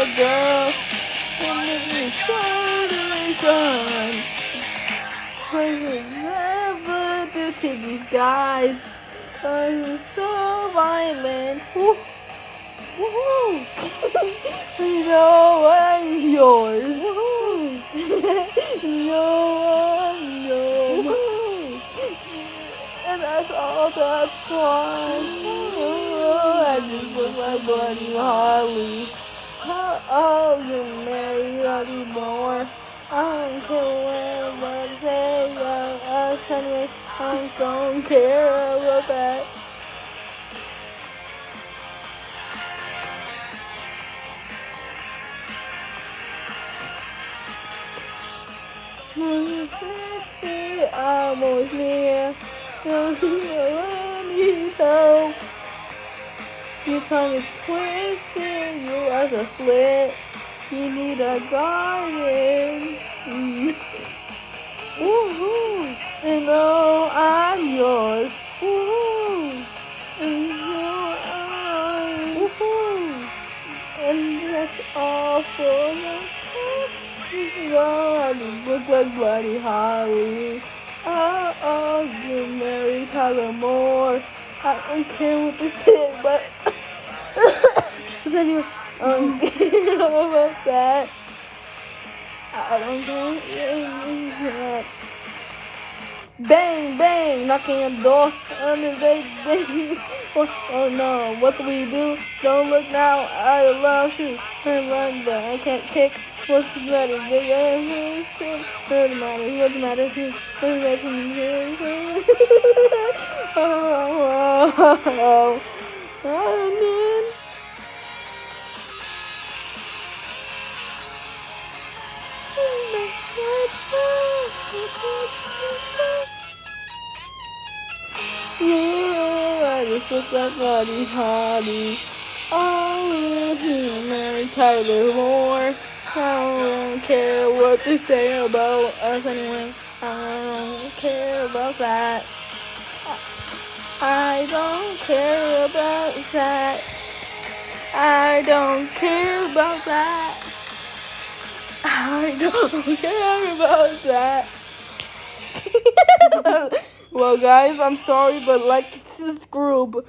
a girl. And make me so different. Cause never do to these guys. I'm so violent. Woo. Woohoo! You know I'm yours. Woohoo! No, I'm yours. Woohoo! And that's all that's fine. Oh, I just with my buddy Holly. Oh, you're married anymore. I don't care what I say. Anyway, I don't care about that. I'm always near. I need help. Your tongue is twisted. You are a slit. You need a guardian. Woohoo! And oh, I'm yours. Woohoo! And you're woohoo! And that's all for my time. Oh, I just look like Bloody Holly. Oh, you're married Tyler Moore. I don't care what they say, but anyway, you know about that. I don't care. Bang, bang, knocking on the door. Bang. Oh no, what do we do? Don't look now, I love you. And run, but I can't kick. What's the matter? What's the matter? What's the matter? Oh, and then yeah, I just look like Buddy Holly. Oh, he married Tyler Moore. I don't care what they say about us anyway. I don't care about that. I don't care about that. I don't care about that. I don't care about that. Well, guys, I'm sorry, but like, this is group.